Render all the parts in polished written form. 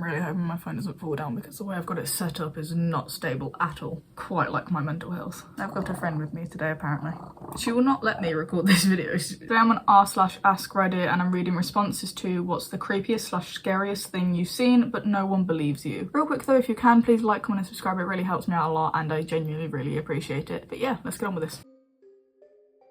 I'm really hoping my phone doesn't fall down because the way I've got it set up is not stable at all. Quite like my mental health. I've got a friend with me today apparently. She will not let me record this video. Today I'm on r/AskReddit and I'm reading responses to what's the creepiest/scariest thing you've seen but no one believes you. Real quick though, if you can, please like, comment and subscribe. It really helps me out a lot and I genuinely really appreciate it. But yeah, let's get on with this.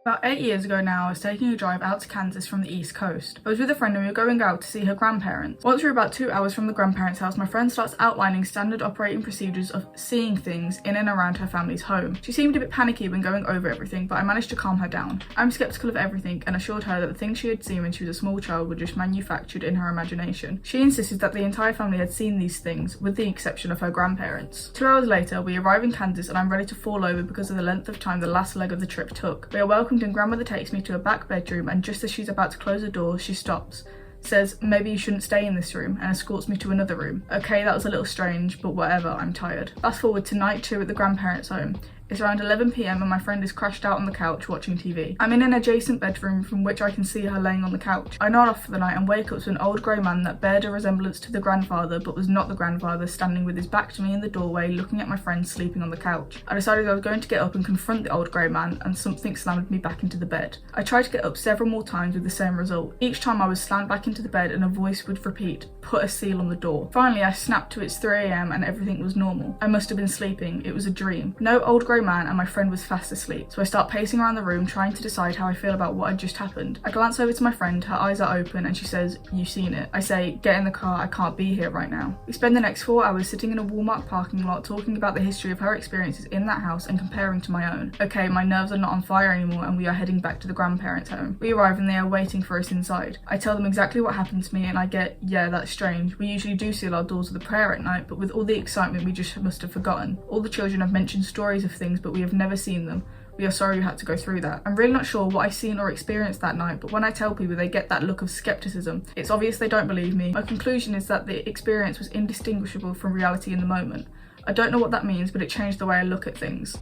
About 8 years ago now, I was taking a drive out to Kansas from the East Coast. I was with a friend and we were going out to see her grandparents. Once we were about 2 hours from the grandparents' house, my friend starts outlining standard operating procedures of seeing things in and around her family's home. She seemed a bit panicky when going over everything, but I managed to calm her down. I'm skeptical of everything and assured her that the things she had seen when she was a small child were just manufactured in her imagination. She insisted that the entire family had seen these things, with the exception of her grandparents. 2 hours later, we arrive in Kansas and I'm ready to fall over because of the length of time the last leg of the trip took. We are welcomed and grandmother takes me to a back bedroom and just as she's about to close the door, she stops, says maybe you shouldn't stay in this room and escorts me to another room. Okay, that was a little strange, but whatever, I'm tired. Fast forward to night 2 at the grandparents' home. It's around 11 PM and my friend is crashed out on the couch watching TV. I'm in an adjacent bedroom from which I can see her laying on the couch. I nod off for the night and wake up to an old grey man that bared a resemblance to the grandfather but was not the grandfather, standing with his back to me in the doorway looking at my friend sleeping on the couch. I decided I was going to get up and confront the old grey man and something slammed me back into the bed. I tried to get up several more times with the same result. Each time I was slammed back into the bed and a voice would repeat, "Put a seal on the door." Finally I snapped to it's 3 AM and everything was normal. I must have been sleeping, it was a dream. No old grey man and my friend was fast asleep, so I start pacing around the room trying to decide how I feel about what had just happened. I glance over to my friend, her eyes are open and she says, "You've seen it." I say, "Get in the car, I can't be here right now." We spend the next 4 hours sitting in a Walmart parking lot talking about the history of her experiences in that house and comparing to my own. Okay, my nerves are not on fire anymore and we are heading back to the grandparents' home. We arrive and they are waiting for us inside. I tell them exactly what happened to me and I get, "Yeah, that's strange. We usually do seal our doors with a prayer at night, but with all the excitement we just must have forgotten. All the children have mentioned stories of things but we have never seen them. We are sorry you had to go through that." I'm really not sure what I've seen or experienced that night, but when I tell people they get that look of skepticism. It's obvious they don't believe me. My conclusion is that the experience was indistinguishable from reality in the moment. I don't know what that means, but it changed the way I look at things.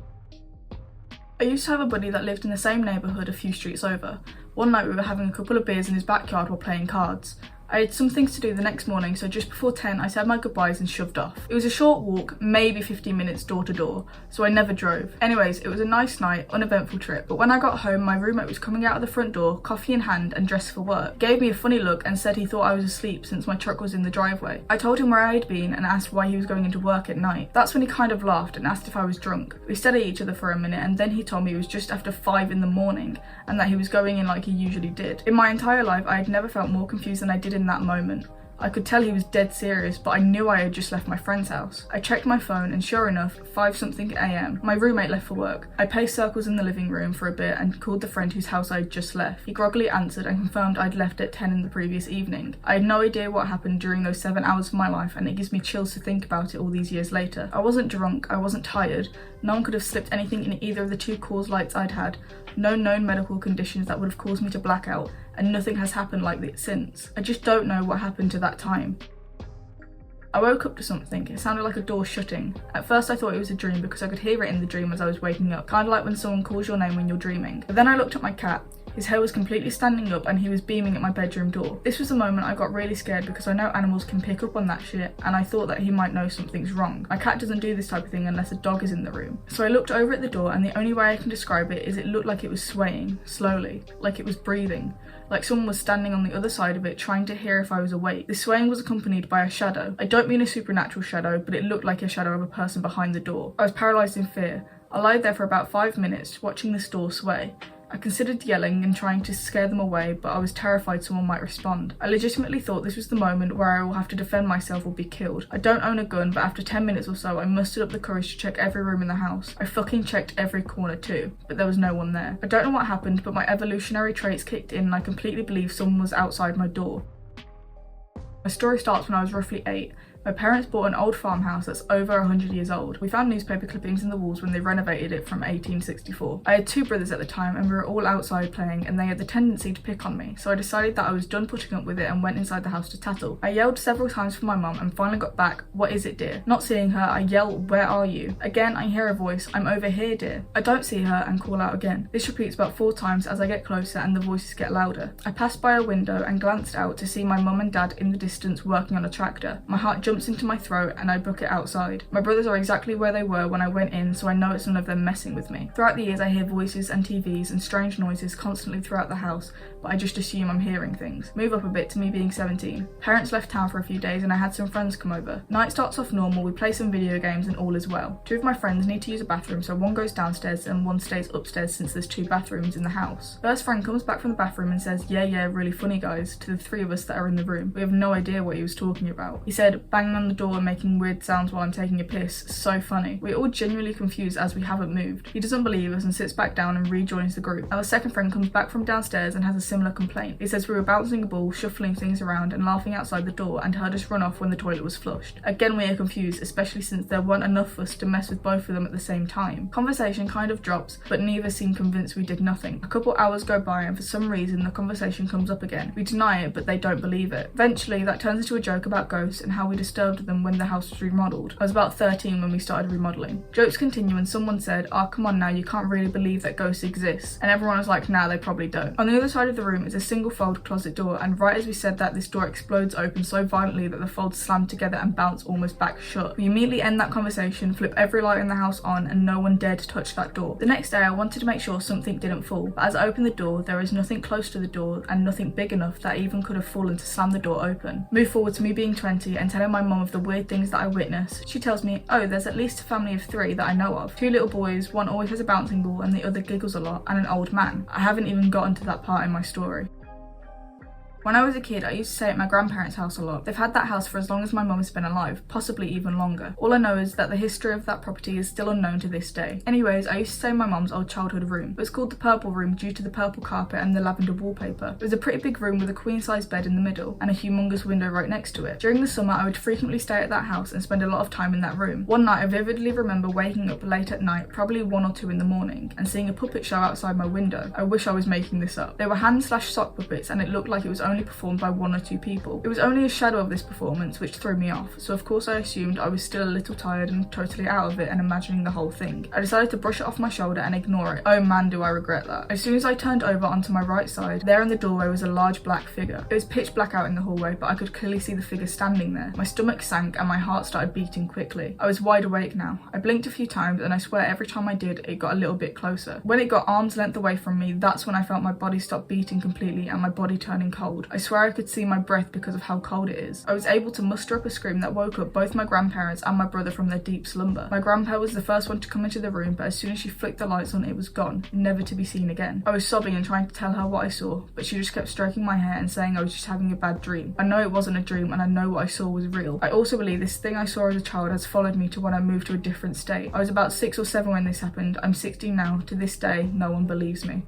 I used to have a buddy that lived in the same neighbourhood a few streets over. One night we were having a couple of beers in his backyard while playing cards. I had some things to do the next morning, so just before 10 I said my goodbyes and shoved off. It was a short walk, maybe 15 minutes door to door, so I never drove. Anyways, it was a nice night, uneventful trip, but when I got home my roommate was coming out of the front door, coffee in hand and dressed for work. He gave me a funny look and said he thought I was asleep since my truck was in the driveway. I told him where I had been and asked why he was going into work at night. That's when he kind of laughed and asked if I was drunk. We stared at each other for a minute and then he told me it was just after 5 in the morning and that he was going in like he usually did. In my entire life I had never felt more confused than I did in that moment. I could tell he was dead serious, but I knew I had just left my friend's house. I checked my phone and sure enough, 5 something AM, my roommate left for work. I paced circles in the living room for a bit and called the friend whose house I had just left. He groggily answered and confirmed I'd left at 10 in the previous evening. I had no idea what happened during those 7 hours of my life and it gives me chills to think about it all these years later. I wasn't drunk, I wasn't tired, no one could have slipped anything in either of the 2 cause lights I'd had, no known medical conditions that would have caused me to black out, and nothing has happened like this since. I just don't know what happened to that time. I woke up to something. It sounded like a door shutting. At first I thought it was a dream because I could hear it in the dream as I was waking up, kind of like when someone calls your name when you're dreaming. But then I looked at my cat. His hair was completely standing up and he was beaming at my bedroom door. This was the moment I got really scared because I know animals can pick up on that shit and I thought that he might know something's wrong. My cat doesn't do this type of thing unless a dog is in the room. So I looked over at the door and the only way I can describe it is it looked like it was swaying, slowly, like it was breathing, like someone was standing on the other side of it trying to hear if I was awake. The swaying was accompanied by a shadow. I don't mean a supernatural shadow, but it looked like a shadow of a person behind the door. I was paralysed in fear. I lied there for about 5 minutes watching this door sway. I considered yelling and trying to scare them away, but I was terrified someone might respond. I legitimately thought this was the moment where I will have to defend myself or be killed. I don't own a gun, but after 10 minutes or so, I mustered up the courage to check every room in the house. I fucking checked every corner too, but there was no one there. I don't know what happened, but my evolutionary traits kicked in and I completely believed someone was outside my door. My story starts when I was roughly 8. My parents bought an old farmhouse that's over 100 years old. We found newspaper clippings in the walls when they renovated it from 1864. I had 2 brothers at the time and we were all outside playing and they had the tendency to pick on me, so I decided that I was done putting up with it and went inside the house to tattle. I yelled several times for my mum and finally got back, "What is it, dear?" Not seeing her, I yell, "Where are you?" Again, I hear a voice, "I'm over here, dear." I don't see her and call out again. This repeats about 4 times as I get closer and the voices get louder. I passed by a window and glanced out to see my mum and dad in the distance working on a tractor. My heart jumped jumps into my throat and I book it outside. My brothers are exactly where they were when I went in, so I know it's none of them messing with me. Throughout the years I hear voices and TVs and strange noises constantly throughout the house, but I just assume I'm hearing things. Move up a bit to me being 17. Parents left town for a few days and I had some friends come over. Night starts off normal, we play some video games and all is well. Two of my friends need to use a bathroom, so one goes downstairs and one stays upstairs since there's 2 bathrooms in the house. First friend comes back from the bathroom and says, yeah, really funny guys, to the 3 of us that are in the room. We have no idea what he was talking about. He said, banging on the door and making weird sounds while I'm taking a piss. So funny. We're all genuinely confused as we haven't moved. He doesn't believe us and sits back down and rejoins the group. Our second friend comes back from downstairs and has a similar complaint. He says we were bouncing a ball, shuffling things around and laughing outside the door and heard us run off when the toilet was flushed. Again we are confused, especially since there weren't enough of us to mess with both of them at the same time. Conversation kind of drops, but neither seem convinced we did nothing. A couple hours go by and for some reason the conversation comes up again. We deny it, but they don't believe it. Eventually that turns into a joke about ghosts and how we disturbed them when the house was remodeled. I was about 13 when we started remodeling. Jokes continue and someone said, oh come on now, you can't really believe that ghosts exist. And everyone was like, nah, they probably don't. On the other side of the room is a single fold closet door, and right as we said that, this door explodes open so violently that the folds slam together and bounce almost back shut. We immediately end that conversation, flip every light in the house on, and no one dared to touch that door. The next day I wanted to make sure something didn't fall, but as I opened the door, there is nothing close to the door and nothing big enough that even could have fallen to slam the door open. Move forward to me being 20 and telling my mum of the weird things that I witnessed. She tells me, oh, there's at least a family of 3 that I know of. 2 little boys, one always has a bouncing ball and the other giggles a lot, and an old man. I haven't even gotten to that part in my story. When I was a kid, I used to stay at my grandparents' house a lot. They've had that house for as long as my mum has been alive, possibly even longer. All I know is that the history of that property is still unknown to this day. Anyways, I used to stay in my mum's old childhood room. It was called the purple room due to the purple carpet and the lavender wallpaper. It was a pretty big room with a queen-size bed in the middle and a humongous window right next to it. During the summer, I would frequently stay at that house and spend a lot of time in that room. One night, I vividly remember waking up late at night, probably 1 or 2 in the morning, and seeing a puppet show outside my window. I wish I was making this up. They were hand/sock puppets and it looked like it was only performed by 1 or 2 people. It was only a shadow of this performance which threw me off, so of course I assumed I was still a little tired and totally out of it and imagining the whole thing. I decided to brush it off my shoulder and ignore it. Oh man, do I regret that. As soon as I turned over onto my right side, there in the doorway was a large black figure. It was pitch black out in the hallway, but I could clearly see the figure standing there. My stomach sank and my heart started beating quickly. I was wide awake now. I blinked a few times and I swear every time I did, it got a little bit closer. When it got arm's length away from me, that's when I felt my body stop beating completely and my body turning cold. I swear I could see my breath because of how cold it is. I was able to muster up a scream that woke up both my grandparents and my brother from their deep slumber. My grandpa was the first one to come into the room, but as soon as she flicked the lights on, it was gone, never to be seen again. I was sobbing and trying to tell her what I saw, but she just kept stroking my hair and saying I was just having a bad dream. I know it wasn't a dream and I know what I saw was real. I also believe this thing I saw as a child has followed me to when I moved to a different state. I was about 6 or 7 when this happened. I'm 16 now. To this day, no one believes me.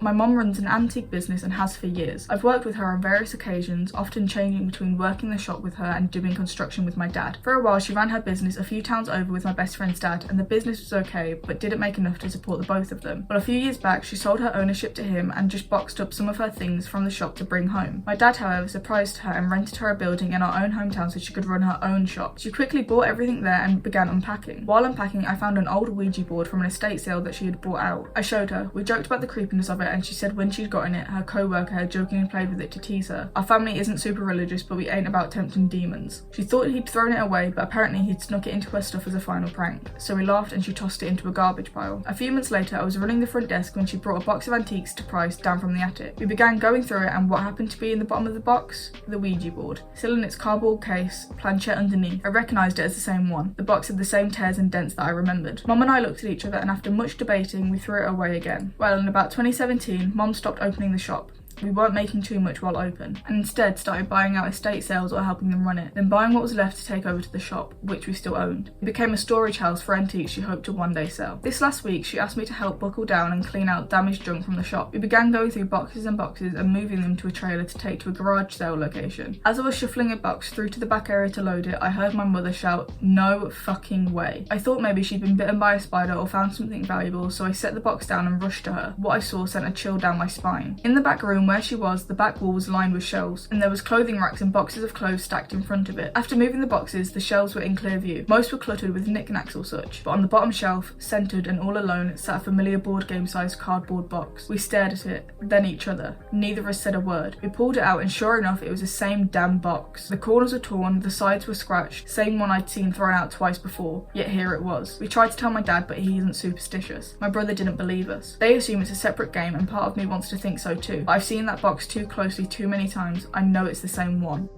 My mum runs an antique business and has for years. I've worked with her on various occasions, often changing between working the shop with her and doing construction with my dad. For a while she ran her business a few towns over with my best friend's dad, and the business was okay but didn't make enough to support the both of them. But a few years back she sold her ownership to him and just boxed up some of her things from the shop to bring home. My dad however surprised her and rented her a building in our own hometown so she could run her own shop. She quickly bought everything there and began unpacking. While unpacking I found an old Ouija board from an estate sale that she had bought out. I showed her. We joked about the creepiness of it and she said when she'd gotten it, her co-worker had jokingly played with it to tease her. Our family isn't super religious, but we ain't about tempting demons. She thought he'd thrown it away, but apparently he'd snuck it into her stuff as a final prank. So we laughed and she tossed it into a garbage pile. A few months later, I was running the front desk when she brought a box of antiques to price down from the attic. We began going through it and what happened to be in the bottom of the box? The Ouija board. Still in its cardboard case, planchette underneath. I recognised it as the same one. The box had the same tears and dents that I remembered. Mum and I looked at each other and after much debating, we threw it away again. Well, in about 2017, Mum stopped opening the shop. We weren't making too much while open, and instead started buying out estate sales or helping them run it, then buying what was left to take over to the shop, which we still owned. It became a storage house for antiques she hoped to one day sell. This last week, she asked me to help buckle down and clean out damaged junk from the shop. We began going through boxes and boxes and moving them to a trailer to take to a garage sale location. As I was shuffling a box through to the back area to load it, I heard my mother shout, "No fucking way." I thought maybe she'd been bitten by a spider or found something valuable, so I set the box down and rushed to her. What I saw sent a chill down my spine. In the back room where she was, the back wall was lined with shelves, and there was clothing racks and boxes of clothes stacked in front of it. After moving the boxes, the shelves were in clear view. Most were cluttered with knickknacks or such, but on the bottom shelf, centered and all alone, sat a familiar board game sized cardboard box. We stared at it, then each other. Neither of us said a word. We pulled it out, and sure enough, it was the same damn box. The corners were torn, the sides were scratched, same one I'd seen thrown out twice before, yet here it was. We tried to tell my dad, but he isn't superstitious. My brother didn't believe us. They assume it's a separate game, and part of me wants to think so too. But I've seen that box too closely too many times. I know it's the same one.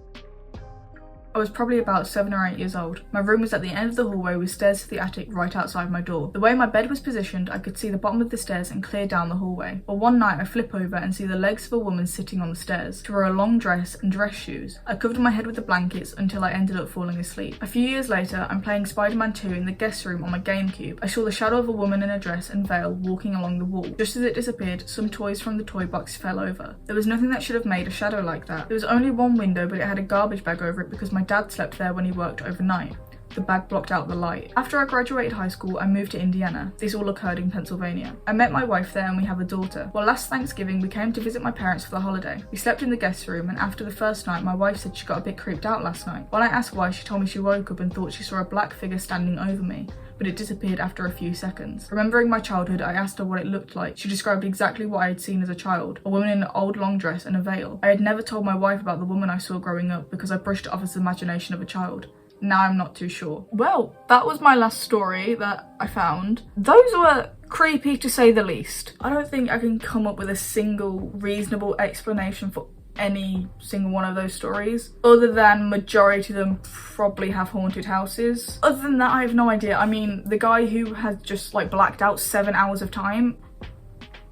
I was probably about 7 or 8 years old. My room was at the end of the hallway with stairs to the attic right outside my door. The way my bed was positioned, I could see the bottom of the stairs and clear down the hallway. But one night I flip over and see the legs of a woman sitting on the stairs. She wore a long dress and dress shoes. I covered my head with the blankets until I ended up falling asleep. A few years later, I'm playing Spider-Man 2 in the guest room on my GameCube. I saw the shadow of a woman in a dress and veil walking along the wall. Just as it disappeared, some toys from the toy box fell over. There was nothing that should have made a shadow like that. There was only one window, but it had a garbage bag over it because my dad slept there when he worked overnight. The bag blocked out the light. After I graduated high school, I moved to Indiana. This all occurred in Pennsylvania. I met my wife there and we have a daughter. Well, last Thanksgiving, we came to visit my parents for the holiday. We slept in the guest room, and after the first night, my wife said she got a bit creeped out last night. When I asked why, she told me she woke up and thought she saw a black figure standing over me, but it disappeared after a few seconds. Remembering my childhood, I asked her what it looked like. She described exactly what I had seen as a child, a woman in an old long dress and a veil. I had never told my wife about the woman I saw growing up because I brushed it off as the imagination of a child. Now I'm not too sure. Well, that was my last story that I found. Those were creepy to say the least. I don't think I can come up with a single reasonable explanation for any single one of those stories, other than majority of them probably have haunted houses. Other than that, I have no idea. I mean, the guy who has just like blacked out 7 hours of time,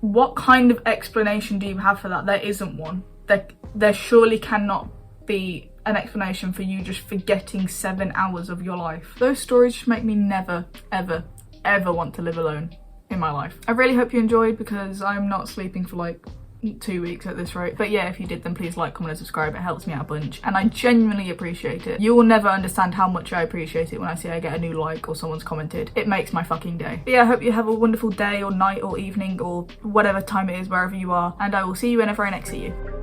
what kind of explanation do you have for that? There isn't one. There surely cannot be an explanation for you just forgetting 7 hours of your life. Those stories just make me never, ever, ever want to live alone in my life. I really hope you enjoyed, because I'm not sleeping for like 2 weeks at this rate. But yeah, if you did, then please like, comment and subscribe. It helps me out a bunch and I genuinely appreciate it. You will never understand how much I appreciate it when I see I get a new like or someone's commented. It makes my fucking day. But yeah, I hope you have a wonderful day or night or evening or whatever time it is wherever you are, and I will see you whenever I next see you.